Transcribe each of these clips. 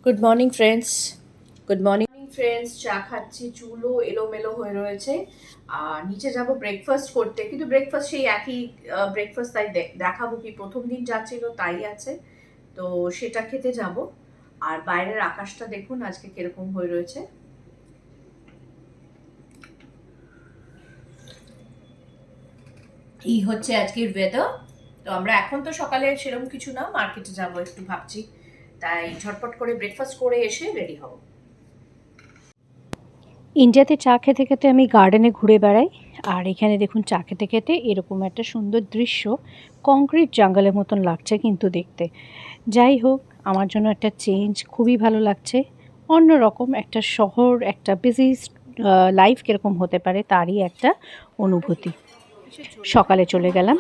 Good morning friends. Good morning friends. চা খাচ্ছি, চুলও এলোমেলো হয়ে রয়েছে। আর নিচে যাব ব্রেকফাস্ট করতে, কিন্তু ব্রেকফাস্ট সেই একই ব্রেকফাস্ট, তাই দেখাবো কি প্রথম দিন যা ছিল তাই আছে, তো সেটা খেতে যাব। আর বাইরের আকাশটা দেখুন আজকে কিরকম হয়ে রয়েছে। এই হচ্ছে আজকের ওয়েদার। তো আমরা এখন তো সকালে সেরকম কিছু না, মার্কেটে যাব একটু ভাবছি, তাই ঝটপট করে ব্রেকফাস্ট করে এসে রেডি হব। ইন্ডিয়াতে চা খেতে খেতে আমি গার্ডেনে ঘুরে বেড়াই। আর এখানে দেখুন চা খেতে খেতে এরকম একটা সুন্দর দৃশ্য, কংক্রিট জঙ্গলের মতন লাগছে কিন্তু দেখতে। যাই হোক, আমার জন্য একটা চেঞ্জ, খুবই ভালো লাগছে। অন্যরকম একটা শহর, একটা বিজি লাইফ কীরকম হতে পারে তারই একটা অনুভূতি। সকালে চলে গেলাম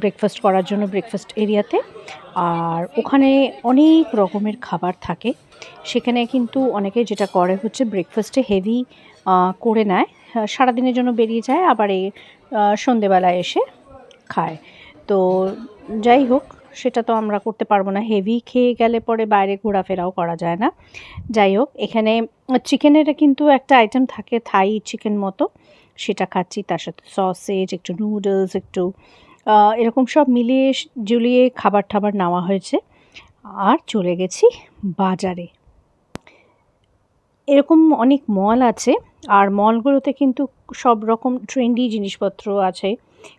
ব্রেকফাস্ট করার জন্য ব্রেকফাস্ট এরিয়াতে। আর ওখানে অনেক রকমের খাবার থাকে। সেখানে কিন্তু অনেকে যেটা করে হচ্ছে ব্রেকফাস্টে হেভি করে নেয়, সারাদিনের জন্য বেরিয়ে যায়, আবার এই সন্ধেবেলায় এসে খায়। তো যাই হোক, সেটা তো আমরা করতে পারবো না, হেভি খেয়ে গেলে পরে বাইরে ঘোরাফেরাও করা যায় না। যাই হোক, এখানে চিকেনের কিন্তু একটা আইটেম থাকে, থাই চিকেন মতো, সেটা খাচ্ছি। তার সাথে সসেজ, একটু নুডলস, একটু এরকম সব মিলিয়ে ঝুলিয়ে খাবার টাবার নেওয়া হয়েছে। আর চলে গেছি বাজারে। এরকম অনেক মল আছে, আর মলগুলোতে কিন্তু সব রকম ট্রেন্ডি জিনিসপত্র আছে,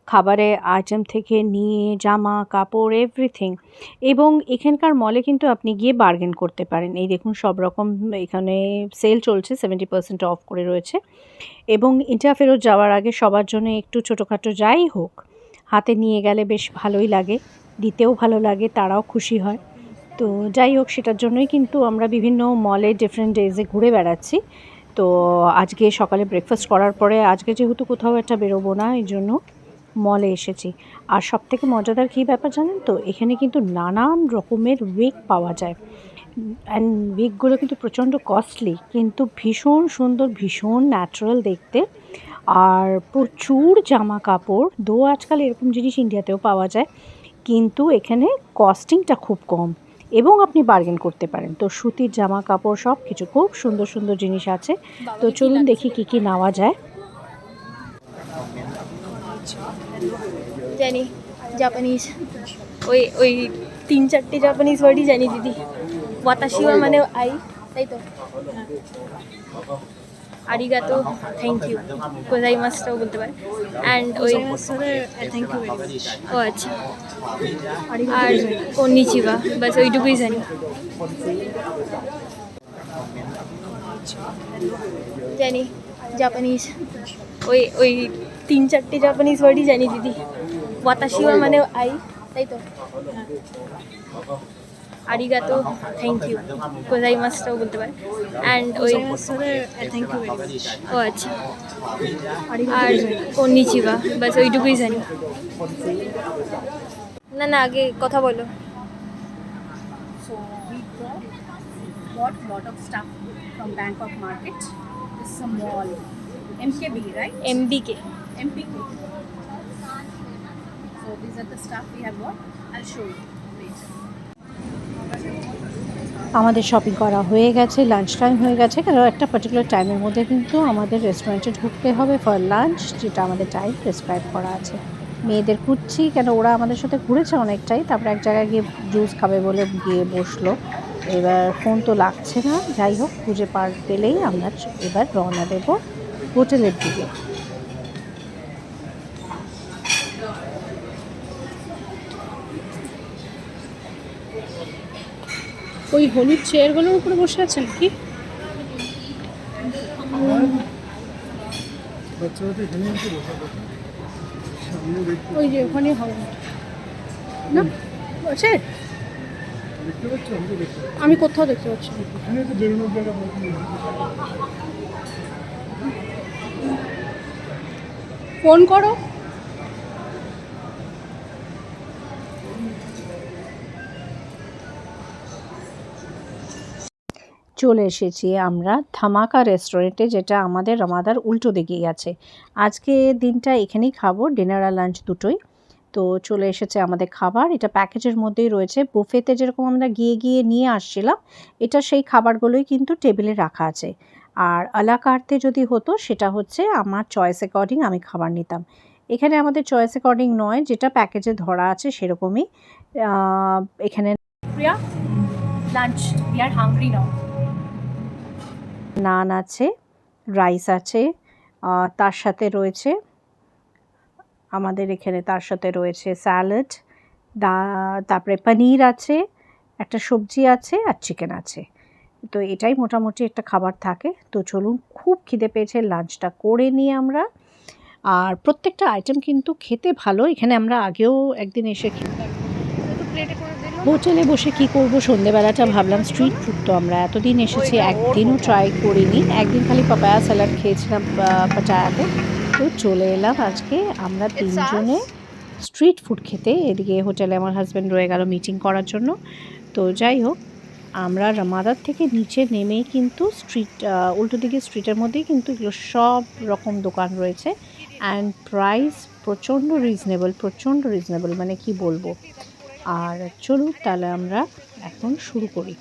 খাবারের আইটেম থেকে নিয়ে জামা কাপড় এভরিথিং। এবং এখানকার মলে কিন্তু আপনি গিয়ে বার্গেন করতে পারেন। এই দেখুন সব রকম এখানে সেল চলছে, 70% অফ করে রয়েছে। এবং এটা ফেরত যাওয়ার আগে সবার জন্য একটু ছোটোখাটো যাই হোক হাতে নিয়ে গেলে বেশ ভালোই লাগে, দিতেও ভালো লাগে, তারাও খুশি হয়। তো যাই হোক, সেটার জন্যই কিন্তু আমরা বিভিন্ন মলে ডিফারেন্ট ডেজে ঘুরে বেড়াচ্ছি। তো আজকে সকালে ব্রেকফাস্ট করার পরে আজকে যেহেতু কোথাও একটা বেরোবো না, এই জন্য মলে এসেছি। আর সবথেকে মজাদার কী ব্যাপার জানেন তো, এখানে কিন্তু নানান রকমের উইগ পাওয়া যায়। অ্যান্ড উইগগুলো কিন্তু প্রচণ্ড কস্টলি, কিন্তু ভীষণ সুন্দর, ভীষণ ন্যাচারাল দেখতে। আর প্রচুর জামা কাপড়, দো আজকাল এরকম জিনিস ইন্ডিয়াতেও পাওয়া যায়, কিন্তু এখানে কস্টিংটা খুব কম এবং আপনি বার্গেন করতে পারেন। তো সুতির জামা কাপড় সব কিছু খুব সুন্দর সুন্দর জিনিস আছে। তো চলুন দেখি কী কী নেওয়া যায়। জানি জাপানিজ, ওই ওই 3-4টে জাপানিজ ওয়ার্ডই জানি দিদি। ওয়াতাশিওয়া মানে আই, তাই তো। আরিগাতো, থ্যাংক ইউ, গোজাইমাসটাও বলতে পারে। অ্যান্ড ওই থ্যাংক ইউ ভেরি মাচ। ও আচ্ছা, আর কন্নিচিবা, বাস ওইটুকুই জানি। জানি জাপানিজ, ওই 3-4টে জাপানিজ ওয়ার্ডই জানি দিদি। ওয়াতাশিওয়া মানে আই, তাই তো। আরিগাতো, থ্যাংক ইউ, গোজাইমাসটাও বলতে পারে। অ্যান্ড ওই থ্যাংক ইউ ভেরি মাচ। ও আচ্ছা, আর কন্নিচিবা, বাস ওইটুকুই জানি। না না, আগে কথা বলো। So we bought lot of stuff from Bangkok market. This is a mall, MKB, right? এমবিকে। MPK. So these are the stuff we have bought. I'll show you later. আমাদের shopping করা হয়ে গেছে, লাঞ্চ টাইম হয়ে গেছে, কারণ একটা particular টাইমের মধ্যে কিন্তু আমাদের রেস্টুরেন্টে ঢুকতে হবে ফর লাঞ্চ, যেটা আমাদের টাইম প্রেসক্রাইব করা আছে। মেয়েদের খুঁজছি, কেন ওরা আমাদের সাথে ঘুরেছে অনেকটাই, তারপরে এক জায়গায় গিয়ে জুস খাবে বলে গিয়ে বসলো। এবার ফোন তো লাগছে না, যাই হোক খুঁজে পেলেই আমরা এবার রওনা দেব হোটেলের দিকে। ওই হলুদ চেয়ারগুলোর উপরে বসে আছেন কি? ওই যে ওখানে হবে না, আছে, আমি কোথাও দেখতে পাচ্ছি না। ফোন করো। চলে এসেছি আমরা ধামাকা রেস্টুরেন্টে, যেটা আমাদের রামাদার উল্টো দিকেই আছে। আজকে দিনটা এখানেই খাবো, ডিনার আর লাঞ্চ দুটোই। তো চলে এসেছে আমাদের খাবার। এটা প্যাকেজের মধ্যেই রয়েছে। বুফেতে যেরকম আমরা গিয়ে গিয়ে নিয়ে আসছিলাম, এটা সেই খাবারগুলোই কিন্তু টেবিলে রাখা আছে। আর আলা কার্তে যদি হতো সেটা হচ্ছে আমার চয়েস অ্যাকর্ডিং আমি খাবার নিতাম। এখানে আমাদের চয়েস অ্যাকর্ডিং নয়, যেটা প্যাকেজে ধরা আছে সেরকমই এখানে Priya, lunch. We are hungry now. নান আছে, রাইস আছে, তার সাথে রয়েছে আমাদের এখানে তার সাথে রয়েছে স্যালাড, তারপরে পনির আছে, একটা সবজি আছে আর চিকেন আছে। তো এটাই মোটামুটি একটা খাবার থাকে। তো চলুন, খুব খিদে পেয়েছে, লাঞ্চটা করে নিই আমরা। আর প্রত্যেকটা আইটেম কিন্তু খেতে ভালো। এখানে আমরা আগেও একদিন এসে হোটেলে বসে কি করব, সন্ধেবেলাটা ভাবলাম স্ট্রিট ফুড তো আমরা এতদিন এসেছি একদিনও ট্রাই করিনি। একদিন খালি পাপায়া স্যালাড খেয়েছিলাম পাটায়াতে। তো চলে এলাম আজকে আমরা তিনজনে স্ট্রিট ফুড খেতে। এদিকে হোটেলে আমার হাজব্যান্ড রয়ে গেল মিটিং করার জন্য। তো যাই হোক, আমরা রামাদার থেকে নিচে নেমেই কিন্তু উল্টো দিকে স্ট্রিটের মধ্যেই কিন্তু এগুলো সব রকম দোকান রয়েছে। অ্যান্ড প্রাইস প্রচণ্ড রিজনেবল, মানে কি বলবো। আর চলুন তাহলে আমরা এখন শুরু করি।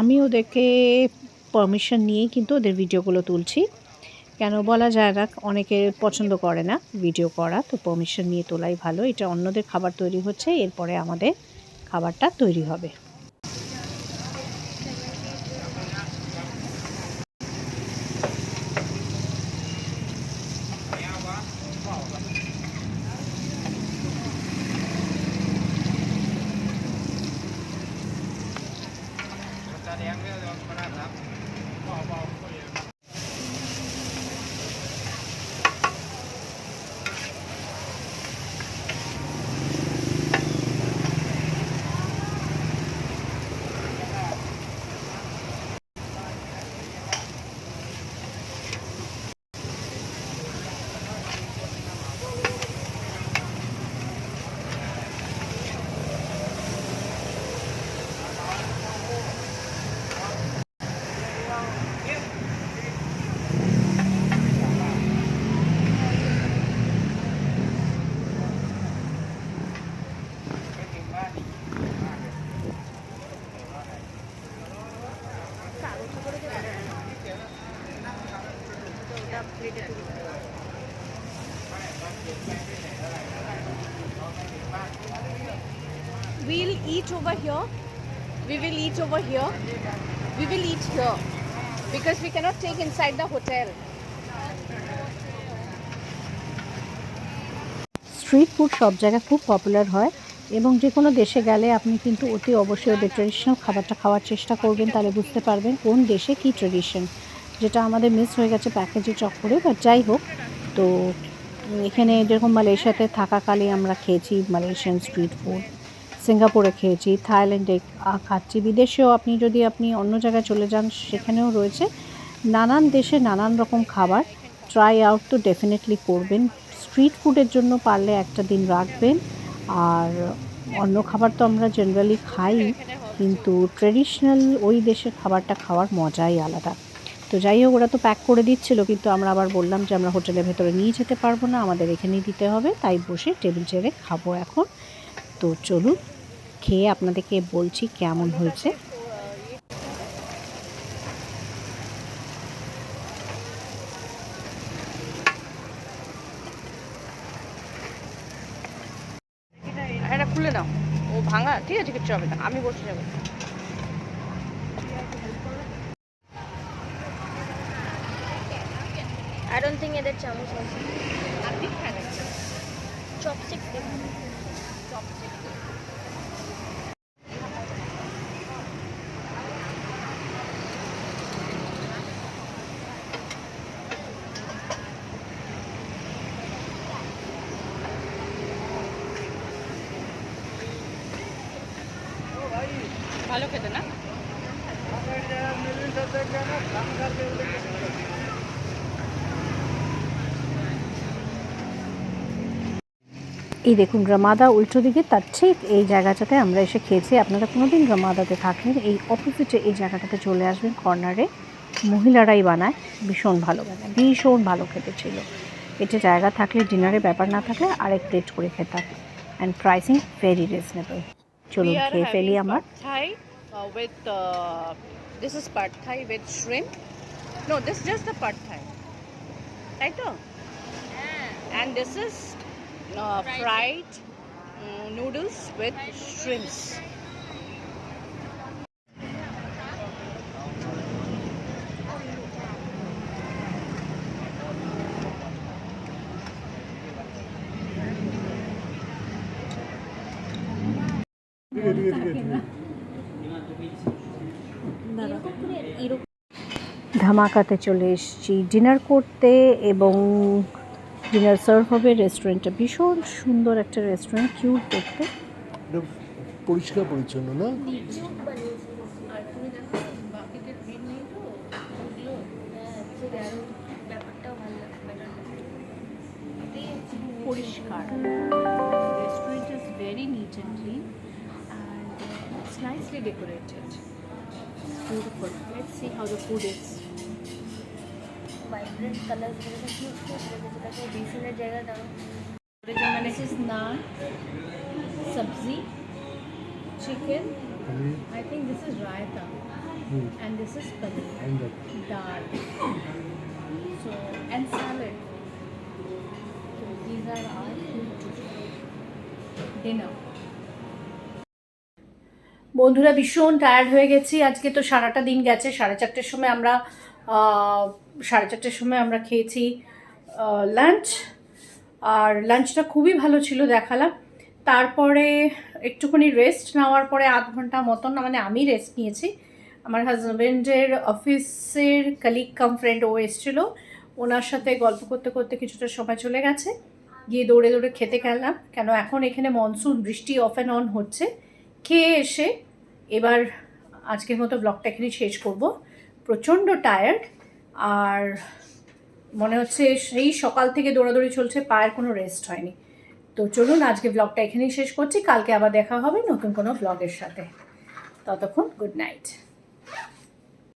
আমি ওদেরকে পারমিশন নিয়েই কিন্তু ওদের ভিডিওগুলো তুলছি। কেন বলা যায় না, অনেকে পছন্দ করে না ভিডিও করা, তো পারমিশন নিয়ে তোলাই ভালো। এটা অন্যদের খাবার তৈরি হচ্ছে, এরপরে আমাদের খাবারটা তৈরি হবে। We'll eat over here. We will eat over here. We will eat here because we cannot take inside the hotel. Street food সব জায়গায় খুব পপুলার হয়, এবং যে কোনো দেশে গেলে আপনি কিন্তু অতি অবশ্যই ওদের ট্রেডিশনাল খাবারটা খাওয়ার চেষ্টা করবেন, তাহলে বুঝতে পারবেন কোন দেশে কী ট্রেডিশন, যেটা আমাদের মিস হয়ে গেছে প্যাকেজের চক্করে। বাট যাই হোক, তো এখানে যেরকম মালয়েশিয়াতে থাকাকালে আমরা খেয়েছি মালয়েশিয়ান স্ট্রিট ফুড, সিঙ্গাপুরে খেয়েছি, থাইল্যান্ডে খাচ্ছি, বিদেশেও আপনি অন্য জায়গায় চলে যান সেখানেও রয়েছে। নানান দেশে নানান রকম খাবার ট্রাই আউট তো ডেফিনেটলি করবেন। স্ট্রিট ফুডের জন্য পারলে একটা দিন রাখবেন। আর অন্য খাবার তো আমরা জেনারেলি খাই, কিন্তু ট্রেডিশনাল ওই দেশের খাবারটা খাওয়ার মজাই আলাদা। তো যাই হোক, ওরা তো প্যাক করে দিচ্ছিল, কিন্তু আমরা আবার বললাম যে আমরা হোটেলের ভেতরে নিয়ে যেতে পারবো না, আমাদের এখানেই দিতে হবে। তাই বসে টেবিল চেয়ারে খাবো এখন। তো চলুন, খেয়ে আপনাদেরকে বলছি কেমন হয়েছে। এটা খুলে নাও, ও ভাঙা, ঠিক আছে, কিচ্ছু হবে না, আমি বসে যাবো। I don't think এদের চামচ আছে। চপস্টিক্স দেখুন। ভালো খেতে না? এই দেখুন রামাদা উল্টো দিকে, তার ঠিক এই জায়গাটাতে আমরা এসে খেয়েছি। আপনারা কোনোদিন রামাদাতে থাকলেন এই অপোজিটে এই জায়গাটাতে চলে আসবেন, কর্নারে মহিলারাই বানায়, ভীষণ ভালো বানায়, ভীষণ ভালো খেতে ছিল। পেটে জায়গা থাকলে, ডিনারে ব্যাপার না থাকলে আরেক প্লেট করে খেতাম। And pricing very reasonable. চলুন খেয়ে ফেলি আমার। Thai with this is pad Thai with shrimp. No, this is just the pad Thai. Right? And this is fried noodles with shrimps. ধামাকাতে চলে এসেছি ডিনার করতে, এবং ডিনার সার্ভ হবে। রেস্টুরেন্টটা ভীষণ সুন্দর একটা রেস্টুরেন্ট, কিউট দেখতে। এটা পরিষ্কার পরিচ্ছন্ন না? পরিষ্কার। Restaurant is very neat and clean and it's nicely decorated. It's beautiful. Let's see how the food is. Vibrant colours वगैरह क्यूट क्यूट लगे डिसेंट जगह दाम This is naan, sabzi, chicken. I think this is raita, and this is paneer, dal. So and salad. So these are our dinner. বন্ধুরা ভীষণ tired হয়ে গেছি আজকে, তো সারাটা দিন গেছে। 4:30টার সময় আমরা খেয়েছি লাঞ্চ, আর লাঞ্চটা খুবই ভালো ছিল দেখালাম। তারপরে একটুখানি রেস্ট নেওয়ার পরে আধ ঘন্টা মতন, মানে আমি রেস্ট নিয়েছি। আমার হাজব্যান্ডের অফিসের কালিগ কাম ফ্রেন্ড ও এসেছিল, ওনার সাথে গল্প করতে করতে কিছুটা সময় চলে গেছে। গিয়ে দৌড়ে দৌড়ে খেতে গেলাম, কেন এখন এখানে মনসুন, বৃষ্টি অফ অ্যান্ড অন হচ্ছে। খেয়ে এসে এবার আজকের মতো ব্লগটা এখানেই শেষ করব। প্রচণ্ড টায়ার্ড, আর মনে হচ্ছে সেই সকাল থেকে দৌড়াদৌড়ি চলছে, পায়ের কোনো রেস্ট হয়নি। তো চলুন আজকে ব্লগটা এখানেই শেষ করছি, কালকে আবার দেখা হবে নতুন কোনো ব্লগের সাথে। ততক্ষণ গুড নাইট।